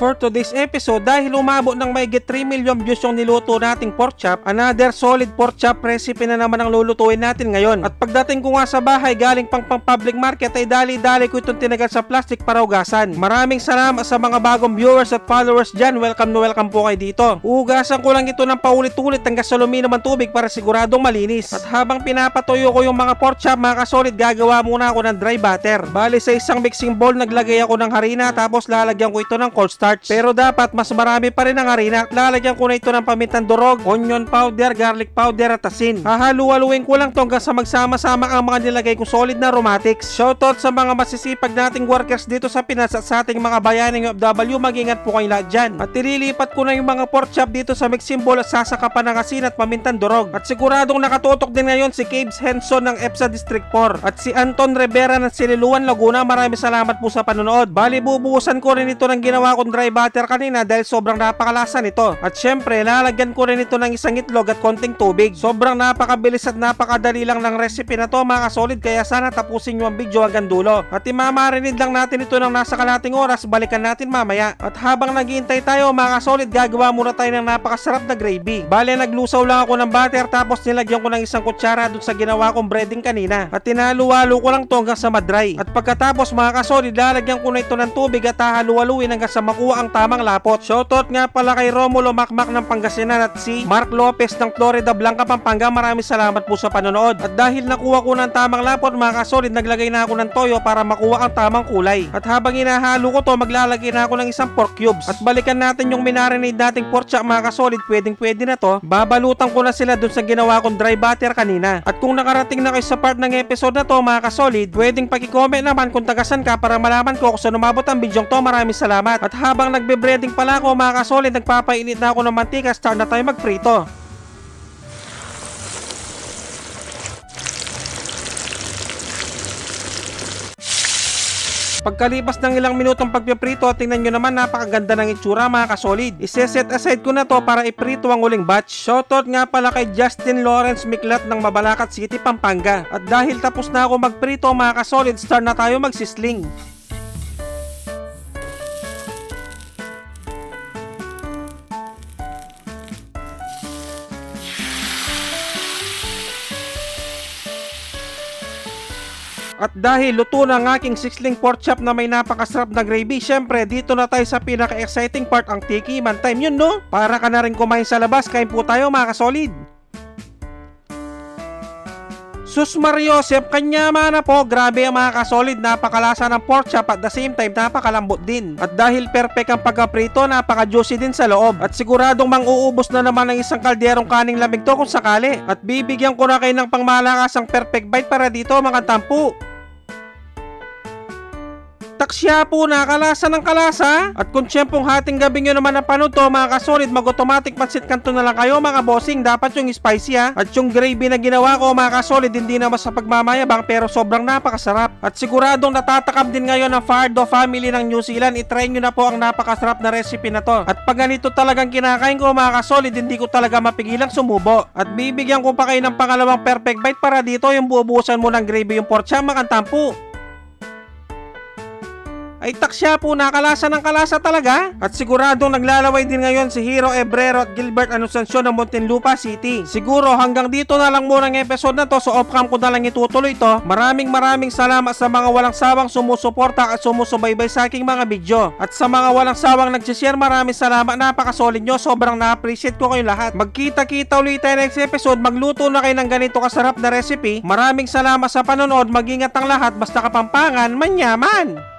for today's episode, dahil umabot ng mahigit 3 million views yung niluto nating pork chop, another solid pork chop recipe na naman ang lulutuin natin ngayon. At pagdating ko nga sa bahay galing pang public market ay dali-dali ko itong tinagal sa plastic para hugasan. Maraming salamat sa mga bagong viewers at followers dyan. Welcome na welcome po kayo dito. Uhugasan ko lang ito ng paulit-ulit hanggang sa luminom ang tubig para siguradong malinis. At habang pinapatuyo ko yung mga pork chop mga kasolid, gagawa muna ako ng dry butter. Bali sa isang mixing bowl naglagay ako ng harina, tapos lalagyan ko ito ng cornstarch. Pero dapat mas marami pa rin ang harina at lalagyan ko na ito ng pamintang durog, onion powder, garlic powder at asin. Hahalu-haluin ko lang to hanggang sa magsama-sama ang mga nilagay ko solid na aromatics. Shoutout sa mga masisipag nating workers dito sa Pinas at sa ating mga bayaning OFW, mag-ingat po kayo lahat dyan. At ililipat ko na yung mga pork chop dito sa mixing bowl at sasaka pa ng asin at pamintang durog. At siguradong nakatutok din ngayon si Caves Henson ng EPSA District 4 at si Anton Rivera ng Sililuan, Laguna. Maraming salamat po sa panonood. Bali bubuhusan ko rin ito ng ginawa kong dry butter kanina dahil sobrang napakalasa nito. At syempre lalagyan ko rin ito ng isang itlog at konting tubig. Sobrang napakabilis at napakadali lang ng recipe na to mga kasolid, kaya sana tapusin nyo ang video hanggang dulo. At imamarinid lang natin ito ng nasa kalating oras, balikan natin mamaya. At habang naghihintay tayo mga kasolid, gagawa muna tayo ng napakasarap na gravy. Bale naglusaw lang ako ng butter, tapos nilagyan ko ng isang kutsara dun sa ginawa kong breading kanina. At tinalu-halo ko lang to hanggang sa madry. At pagkatapos mga kasolid, lalagyan ko na ito ng tubig at hahalu-haluin hanggang sa makuha ang tamang lapot. Shoutout nga pala kay Romulo Makmak ng Pangasinan at si Mark Lopez ng Florida Blanca, Pampanga. Maraming salamat po sa panonood. At dahil nakuha ko ng tamang lapot mga kasolid, naglagay na ako ng toyo para makuha ang tamang kulay. At habang hinahalo ko to, maglalagay na ako ng isang pork cubes. At balikan natin yung minarinade nating pork chop mga kasolid. Pwedeng-pwede na to. Babalutan ko na sila dun sa ginawa kong dry butter kanina. At kung nakarating na kayo sa part ng episode na to mga kasolid, pwedeng paki-comment naman kung tagasan ka para malaman ko kung saan umabot ang bidyong to. Maraming salamat. At habang nagbe-breading pala ako mga kasolid, nagpapainit na ako ng mantika. Start na tayo magprito. Pagkalipas ng ilang minutong pagpiprito, tingnan nyo naman napakaganda ng itsura mga kasolid. Iseset aside ko na to para iprito ang uling batch. Shoutout nga pala kay Justin Lawrence Miklat ng Mabalacat City, Pampanga. At dahil tapos na ako magprito mga kasolid, start na tayo magsisling. At dahil luto na ang aking sisling pork chop na may napakasarap na gravy, syempre dito na tayo sa pinaka-exciting part, ang tikiman time. Yun no? Para ka na rin kumain sa labas, kain po tayo mga kasolid. Sus Mariosep, kanya mana po, grabe ang mga kasolid, napakalasa ng pork chop at the same time napakalambot din. At dahil perfect ang pagkaprito, napaka-juicy din sa loob. At siguradong mang-uubos na naman ng isang kalderong kaning lamig to kung sakali. At bibigyan ko na kayo ng pangmalakasang perfect bite para dito mga tampu. Taksya po, nakalasa ng kalasa. At kung tiyempong hating gabi nyo naman napanood to mga kasolid, mag-automatic pansit kanto na lang kayo mga bossing. Dapat yung spicy ha. At yung gravy na ginawa ko mga kasolid, hindi naman sa pagmamayabang pero sobrang napakasarap. At siguradong natatakam din ngayon ang Fardo family ng New Zealand. I-try nyo na po ang napakasarap na recipe na to. At pag ganito talagang kinakain ko mga kasolid, hindi ko talaga mapigilang sumubo. At bibigyan ko pa kayo ng pangalawang perfect bite para dito yung buubusan mo ng gravy yung pork chop mga tampu. Ay taksya po, nakalasa ng kalasa talaga. At siguradong naglalaway din ngayon si Hero Ebrero at Gilbert Anunciacion ng Muntinlupa City. Siguro hanggang dito na lang muna ang episode na to, so off-cam ko na lang itutuloy to. Maraming salamat sa mga walang sawang sumusuporta at sumusubaybay sa aking mga video. At sa mga walang sawang nagsishare, maraming salamat, napakasolid nyo, sobrang na-appreciate ko kayo lahat. Magkita-kita ulit tayo next episode, magluto na kayo ng ganito kasarap na recipe. Maraming salamat sa panonood, mag-ingat ang lahat, basta Kapampangan manyaman!